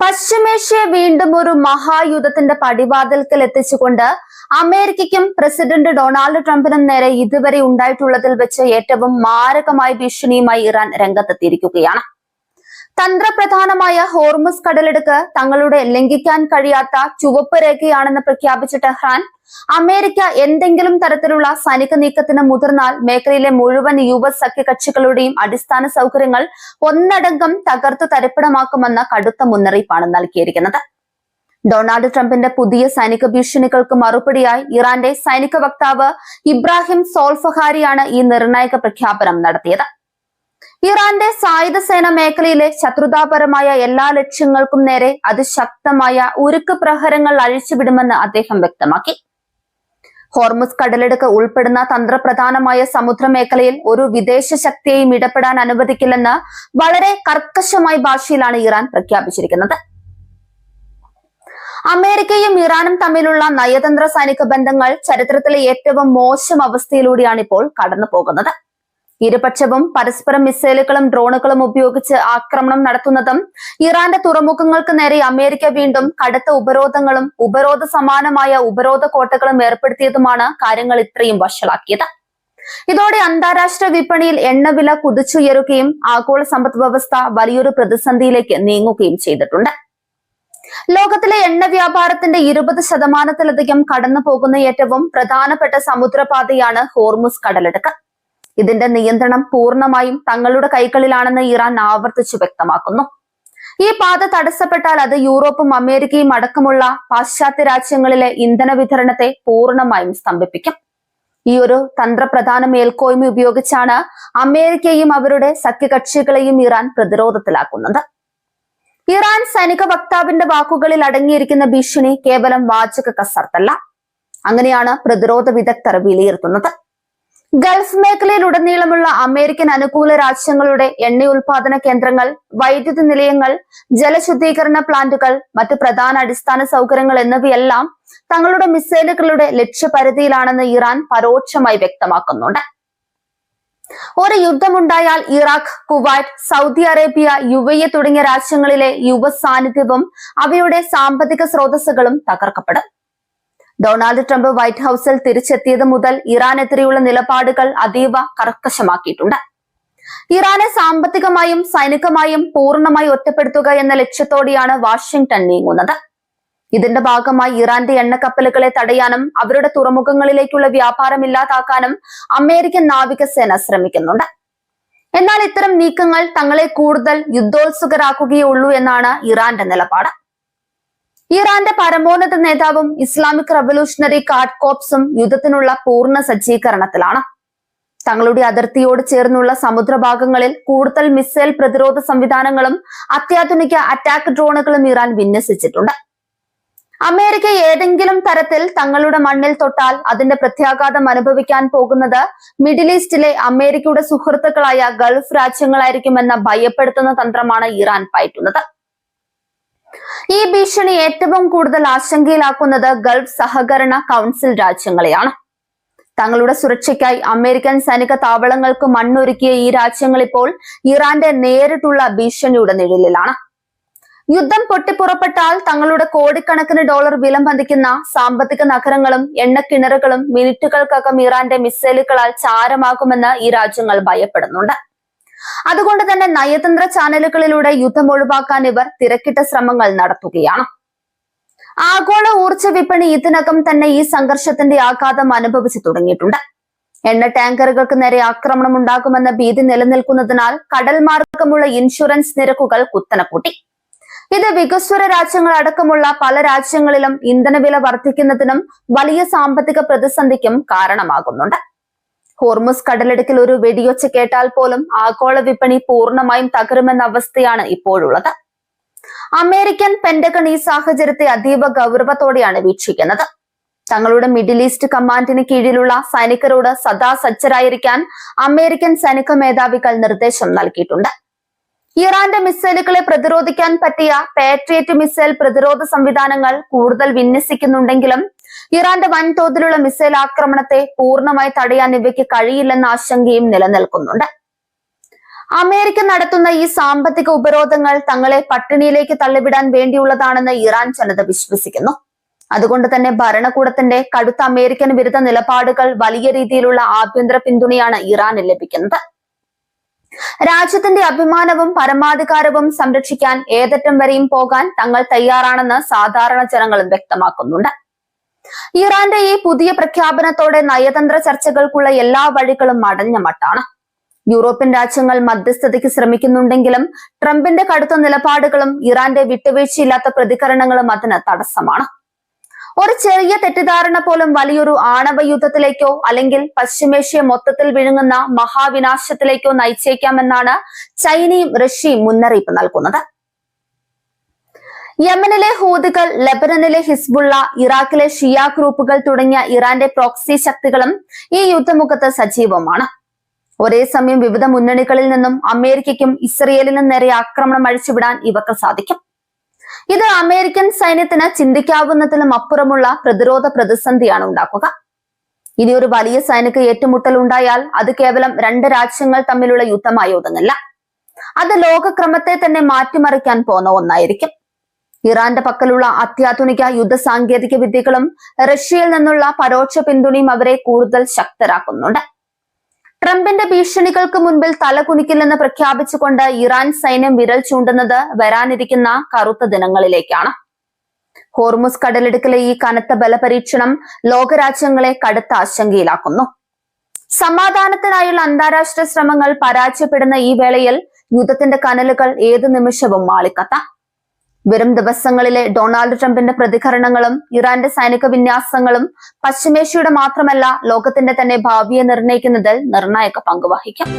പശ്ചിമേഷ്യയെ വീണ്ടും ഒരു മഹായുദ്ധത്തിന്റെ പടിവാതിൽക്കൽ എത്തിച്ചുകൊണ്ട് അമേരിക്കയ്ക്കും president Donald ട്രംപിനും നേരെ ഇതുവരെ ഉണ്ടായിട്ടുള്ളതിൽ വെച്ച് ഏറ്റവും മാരകമായ ഭീഷണിയുമായി ഇറാൻ രംഗത്തെത്തിയിരിക്കുകയാണ്. തന്ത്രപ്രധാനമായ ഹോർമുസ് കടലിടുക്ക് തങ്ങളുടെ ലംഘിക്കാൻ കഴിയാത്ത ചുവപ്പ് രേഖയാണെന്ന് പ്രഖ്യാപിച്ച ടെഹ്റാൻ, അമേരിക്ക എന്തെങ്കിലും തരത്തിലുള്ള സൈനിക നീക്കത്തിന് മുതിർന്നാൽ മേഖലയിലെ മുഴുവൻ US സഖ്യകക്ഷികളുടെയും അടിസ്ഥാന സൗകര്യങ്ങൾ ഒന്നടങ്കം തകർത്തു തരിപ്പണമാക്കുമെന്ന കടുത്ത മുന്നറിയിപ്പാണ് നൽകിയിരിക്കുന്നത്. ഡൊണാൾഡ് ട്രംപിന്റെ പുതിയ സൈനിക ഭീഷണികൾക്ക് മറുപടിയായി ഇറാന്റെ സൈനിക വക്താവ് ഇബ്രാഹിം സോൾഫഹാരിയാണ് ഈ നിർണായക പ്രഖ്യാപനം നടത്തിയത്. ഇറാന്റെ സായുധ സേന മേഖലയിലെ ശത്രുതാപരമായ എല്ലാ ലക്ഷ്യങ്ങൾക്കും നേരെ അതിശക്തമായ ഉരുക്ക് പ്രഹരങ്ങൾ അഴിച്ചുവിടുമെന്ന് അദ്ദേഹം വ്യക്തമാക്കി. ഹോർമുസ് കടലിടുക്ക് ഉൾപ്പെടുന്ന തന്ത്രപ്രധാനമായ സമുദ്രമേഖലയിൽ ഒരു വിദേശ ശക്തിയെയും ഇടപെടാൻ അനുവദിക്കില്ലെന്ന് വളരെ കർക്കശമായ ഭാഷയിലാണ് ഇറാൻ പ്രഖ്യാപിച്ചിരിക്കുന്നത്. അമേരിക്കയും ഇറാനും തമ്മിലുള്ള നയതന്ത്ര സൈനിക ബന്ധങ്ങൾ ചരിത്രത്തിലെ ഏറ്റവും മോശം അവസ്ഥയിലൂടെയാണ് ഇപ്പോൾ കടന്നു പോകുന്നത്. ഇരുപക്ഷവും പരസ്പരം മിസൈലുകളും ഡ്രോണുകളും ഉപയോഗിച്ച് ആക്രമണം നടത്തുന്നതും ഇറാന്റെ തുറമുഖങ്ങൾക്ക് നേരെ അമേരിക്ക വീണ്ടും കടുത്ത ഉപരോധങ്ങളും ഉപരോധ സമാനമായ ഉപരോധ കോട്ടകളും ഏർപ്പെടുത്തിയതുമാണ് കാര്യങ്ങൾ ഇത്രയും വഷളാക്കിയത്. ഇതോടെ അന്താരാഷ്ട്ര വിപണിയിൽ എണ്ണവില കുതിച്ചുയരുകയും ആഗോള സമ്പദ് വ്യവസ്ഥ വലിയൊരു പ്രതിസന്ധിയിലേക്ക് നീങ്ങുകയും ചെയ്തിട്ടുണ്ട്. ലോകത്തിലെ എണ്ണ വ്യാപാരത്തിന്റെ 20% കടന്നു പോകുന്ന ഏറ്റവും പ്രധാനപ്പെട്ട സമുദ്രപാതയാണ് ഹോർമുസ് കടലിടുക്ക്. ഇതിന്റെ നിയന്ത്രണം പൂർണ്ണമായും തങ്ങളുടെ കൈകളിലാണെന്ന് ഇറാൻ ആവർത്തിച്ചു വ്യക്തമാക്കുന്നു. ഈ പാത തടസ്സപ്പെട്ടാൽ അത് യൂറോപ്പും അമേരിക്കയും അടക്കമുള്ള പാശ്ചാത്യ രാജ്യങ്ങളിലെ ഇന്ധന വിതരണത്തെ പൂർണ്ണമായും സ്തംഭിപ്പിക്കും. ഈ ഒരു തന്ത്രപ്രധാന മേൽക്കോയ്മ ഉപയോഗിച്ചാണ് അമേരിക്കയും അവരുടെ സഖ്യകക്ഷികളെയും ഇറാൻ പ്രതിരോധത്തിലാക്കുന്നത്. ഇറാൻ സൈനിക വക്താവിന്റെ വാക്കുകളിൽ അടങ്ങിയിരിക്കുന്ന ഭീഷണി കേവലം വാചക കസർത്തല്ല. അങ്ങനെയാണ് പ്രതിരോധ വിദഗ്ധർ വിലയിരുത്തുന്നത്. ഗൾഫ് മേഖലയിലുടനീളമുള്ള അമേരിക്കൻ അനുകൂല രാജ്യങ്ങളുടെ എണ്ണ ഉൽപാദന കേന്ദ്രങ്ങൾ, വൈദ്യുതി നിലയങ്ങൾ, ജലശുദ്ധീകരണ പ്ലാന്റുകൾ, മറ്റ് പ്രധാന അടിസ്ഥാന സൗകര്യങ്ങൾ എന്നിവയെല്ലാം തങ്ങളുടെ മിസൈലുകളുടെ ലക്ഷ്യപരിധിയിലാണെന്ന് ഇറാൻ പരോക്ഷമായി വ്യക്തമാക്കുന്നുണ്ട്. ഒരു യുദ്ധമുണ്ടായാൽ Iraq, Kuwait, Saudi Arabia, UAE തുടങ്ങിയ രാജ്യങ്ങളിലെ US സാന്നിധ്യവും അവയുടെ സാമ്പത്തിക സ്രോതസ്സുകളും തകർക്കപ്പെടും. ഡൊണാൾഡ് ട്രംപ് വൈറ്റ് ഹൌസിൽ തിരിച്ചെത്തിയത് മുതൽ ഇറാനെതിരെയുള്ള നിലപാടുകൾ അതീവ കർക്കശമാക്കിയിട്ടുണ്ട്. ഇറാനെ സാമ്പത്തികമായും സൈനികമായും പൂർണ്ണമായി ഒറ്റപ്പെടുത്തുക എന്ന ലക്ഷ്യത്തോടെയാണ് വാഷിംഗ്ടൺ നീങ്ങുന്നത്. ഇതിന്റെ ഭാഗമായി ഇറാന്റെ എണ്ണക്കപ്പലുകളെ തടയാനും അവരുടെ തുറമുഖങ്ങളിലേക്കുള്ള വ്യാപാരം ഇല്ലാതാക്കാനും അമേരിക്കൻ നാവികസേന ശ്രമിക്കുന്നുണ്ട്. എന്നാൽ ഇത്തരം നീക്കങ്ങൾ തങ്ങളെ കൂടുതൽ യുദ്ധോത്സുകരാക്കുകയേ ഉള്ളൂ എന്നാണ് ഇറാന്റെ നിലപാട്. ഇറാന്റെ പരമോന്നത നേതാവും ഇസ്ലാമിക് റവല്യൂഷണറി ഗാർഡ് കോർപ്സും യുദ്ധത്തിനുള്ള പൂർണ്ണ സജ്ജീകരണത്തിലാണ്. തങ്ങളുടെ അതിർത്തിയോട് ചേർന്നുള്ള സമുദ്രഭാഗങ്ങളിൽ കൂടുതൽ മിസൈൽ പ്രതിരോധ സംവിധാനങ്ങളും അത്യാധുനിക അറ്റാക്ക് ഡ്രോണുകളും ഇറാൻ വിന്യസിച്ചിട്ടുണ്ട്. അമേരിക്ക ഏതെങ്കിലും തരത്തിൽ തങ്ങളുടെ മണ്ണിൽ തൊട്ടാൽ അതിന്റെ പ്രത്യാഘാതം അനുഭവിക്കാൻ പോകുന്നത് മിഡിൽ ഈസ്റ്റിലെ അമേരിക്കയുടെ സുഹൃത്തുക്കളായ ഗൾഫ് രാജ്യങ്ങളായിരിക്കുമെന്ന ഭയപ്പെടുത്തുന്ന തന്ത്രമാണ് ഇറാൻ പയറ്റുന്നത്. ഈ ഭീഷണി ഏറ്റവും കൂടുതൽ ആശങ്കയിലാക്കുന്നത് ഗൾഫ് സഹകരണ കൗൺസിൽ രാജ്യങ്ങളെയാണ്. തങ്ങളുടെ സുരക്ഷയ്ക്കായി അമേരിക്കൻ സൈനിക താവളങ്ങൾക്ക് മണ്ണൊരുക്കിയ ഈ രാജ്യങ്ങൾ ഇപ്പോൾ ഇറാന്റെ നേരിട്ടുള്ള ഭീഷണിയുടെ നിഴലിലാണ്. യുദ്ധം പൊട്ടിപ്പുറപ്പെട്ടാൽ തങ്ങളുടെ കോടിക്കണക്കിന് ഡോളർ വില മതിക്കുന്ന സാമ്പത്തിക നഗരങ്ങളും എണ്ണക്കിണറുകളും മിനിറ്റുകൾക്കകം ഇറാന്റെ മിസൈലുകളാൽ ചാരമാകുമെന്ന് ഈ രാജ്യങ്ങൾ ഭയപ്പെടുന്നുണ്ട്. അതുകൊണ്ട് തന്നെ നയതന്ത്ര ചാനലുകളിലൂടെ യുദ്ധം ഒഴിവാക്കാൻ ഇവർ തിരക്കിട്ട ശ്രമങ്ങൾ നടത്തുകയാണ്. ആഗോള ഊർജ്ജ വിപണി ഇതിനകം തന്നെ ഈ സംഘർഷത്തിന്റെ ആഘാതം അനുഭവിച്ചു തുടങ്ങിയിട്ടുണ്ട്. എണ്ണ ടാങ്കറുകൾക്ക് നേരെ ആക്രമണം ഉണ്ടാകുമെന്ന ഭീതി നിലനിൽക്കുന്നതിനാൽ കടൽ മാർഗമുള്ള ഇൻഷുറൻസ് നിരക്കുകൾ കുത്തനെ കൂട്ടി. ഇത് വികസ്വര രാജ്യങ്ങൾ അടക്കമുള്ള പല രാജ്യങ്ങളിലും ഇന്ധനവില വർദ്ധിക്കുന്നതിനും വലിയ സാമ്പത്തിക പ്രതിസന്ധിക്കും കാരണമാകുന്നുണ്ട്. ഹോർമുസ് കടലിടുക്കിൽ ഒരു വെടിയൊച്ച കേട്ടാൽ പോലും ആഗോള വിപണി പൂർണ്ണമായും തകരുമെന്ന അവസ്ഥയാണ് ഇപ്പോഴുള്ളത്. അമേരിക്കൻ പെന്റഗൺ ഈ സാഹചര്യത്തെ അതീവ ഗൗരവത്തോടെയാണ് വീക്ഷിക്കുന്നത്. തങ്ങളുടെ മിഡിൽ ഈസ്റ്റ് കമാൻഡിന് കീഴിലുള്ള സൈനികരോട് സദാ സജ്ജരായിരിക്കാൻ അമേരിക്കൻ സൈനിക മേധാവികൾ നിർദ്ദേശം നൽകിയിട്ടുണ്ട്. ഇറാന്റെ മിസൈലുകളെ പ്രതിരോധിക്കാൻ പറ്റിയ പാട്രിയറ്റ് മിസൈൽ പ്രതിരോധ സംവിധാനങ്ങൾ കൂടുതൽ വിന്യസിക്കുന്നുണ്ടെങ്കിലും ഇറാന്റെ വൻതോതിലുള്ള മിസൈൽ ആക്രമണത്തെ പൂർണ്ണമായി തടയാൻ ഇവയ്ക്ക് കഴിയില്ലെന്ന ആശങ്കയും നിലനിൽക്കുന്നുണ്ട്. അമേരിക്ക നടത്തുന്ന ഈ സാമ്പത്തിക ഉപരോധങ്ങൾ തങ്ങളെ പട്ടിണിയിലേക്ക് തള്ളിവിടാൻ വേണ്ടിയുള്ളതാണെന്ന് ഇറാൻ ജനത വിശ്വസിക്കുന്നു. അതുകൊണ്ട് തന്നെ ഭരണകൂടത്തിന്റെ കടുത്ത അമേരിക്കൻ വിരുദ്ധ നിലപാടുകൾ വലിയ രീതിയിലുള്ള ആഭ്യന്തര പിന്തുണയാണ് ഇറാന് ലഭിക്കുന്നത്. രാജ്യത്തിന്റെ അഭിമാനവും പരമാധികാരവും സംരക്ഷിക്കാൻ ഏതറ്റം വരെയും പോകാൻ തങ്ങൾ തയ്യാറാണെന്ന് സാധാരണ ജനങ്ങളും വ്യക്തമാക്കുന്നുണ്ട്. ഇറാന്റെ ഈ പുതിയ പ്രഖ്യാപനത്തോടെ നയതന്ത്ര ചർച്ചകൾക്കുള്ള എല്ലാ വഴികളും അടഞ്ഞ മട്ടാണ്. യൂറോപ്യൻ രാജ്യങ്ങൾ മധ്യസ്ഥതയ്ക്ക് ശ്രമിക്കുന്നുണ്ടെങ്കിലും ട്രംപിന്റെ കടുത്ത നിലപാടുകളും ഇറാന്റെ വിട്ടുവീഴ്ചയില്ലാത്ത പ്രതികരണങ്ങളും അതിന് തടസ്സമാണ്. ഒരു ചെറിയ തെറ്റിദ്ധാരണ പോലും വലിയൊരു ആണവ യുദ്ധത്തിലേക്കോ അല്ലെങ്കിൽ പശ്ചിമേഷ്യ മൊത്തത്തിൽ വിഴുങ്ങുന്ന മഹാവിനാശത്തിലേക്കോ നയിച്ചേക്കാമെന്നാണ് ചൈനയും റഷ്യയും മുന്നറിയിപ്പ് നൽകുന്നത്. യമനിലെ ഹൂതികൾ, ലെബനനിലെ ഹിസ്ബുള്ള, ഇറാഖിലെ ഷിയ ഗ്രൂപ്പുകൾ തുടങ്ങിയ ഇറാന്റെ പ്രോക്സി ശക്തികളും ഈ യുദ്ധമുഖത്ത് സജീവമാണ്. ഒരേ സമയം വിവിധ മുന്നണികളിൽ നിന്നും അമേരിക്കയ്ക്കും ഇസ്രയേലിനും നേരെ ആക്രമണം അഴിച്ചുവിടാൻ ഇവർക്ക് സാധിക്കും. ഇത് അമേരിക്കൻ സൈന്യത്തിന് ചിന്തിക്കാവുന്നതിലും അപ്പുറമുള്ള പ്രതിരോധ പ്രതിസന്ധിയാണ് ഉണ്ടാക്കുക. ഇനി ഒരു വലിയ സൈനിക ഏറ്റുമുട്ടൽ ഉണ്ടായാൽ അത് കേവലം രണ്ട് രാജ്യങ്ങൾ തമ്മിലുള്ള യുദ്ധമായി ഒതുങ്ങില്ല. അത് ലോകക്രമത്തെ തന്നെ മാറ്റിമറിക്കാൻ പോകുന്ന ഒന്നായിരിക്കും. ഇറാന്റെ പക്കലുള്ള അത്യാധുനിക യുദ്ധ സാങ്കേതിക വിദ്യകളും റഷ്യയിൽ നിന്നുള്ള പരോക്ഷ പിന്തുണയും അവരെ കൂടുതൽ ശക്തരാക്കുന്നുണ്ട്. ട്രംപിന്റെ ഭീഷണികൾക്ക് മുൻപിൽ തലകുനിക്കില്ലെന്ന് പ്രഖ്യാപിച്ചുകൊണ്ട് ഇറാൻ സൈന്യം വിരൽ ചൂണ്ടുന്നത് വരാനിരിക്കുന്ന കറുത്ത ദിനങ്ങളിലേക്കാണ്. ഹോർമുസ് കടലിടുക്കിലെ ഈ കനത്ത ബലപരീക്ഷണം ലോകരാജ്യങ്ങളെ കടുത്ത ആശങ്കയിലാക്കുന്നു. സമാധാനത്തിനായുള്ള അന്താരാഷ്ട്ര ശ്രമങ്ങൾ പരാജയപ്പെടുന്ന ഈ വേളയിൽ യുദ്ധത്തിന്റെ കനലുകൾ ഏതു നിമിഷവും മാളിക്കത്താം. വരും ദിവസങ്ങളിലെ ഡൊണാൾഡ് ട്രംപിന്റെ പ്രതികരണങ്ങളും ഇറാന്റെ സൈനിക വിന്യാസങ്ങളും പശ്ചിമേഷ്യയുടെ മാത്രമല്ല ലോകത്തിന്റെ തന്നെ ഭാവിയെ നിർണ്ണയിക്കുന്നതിൽ നിർണായക പങ്കുവഹിക്കും.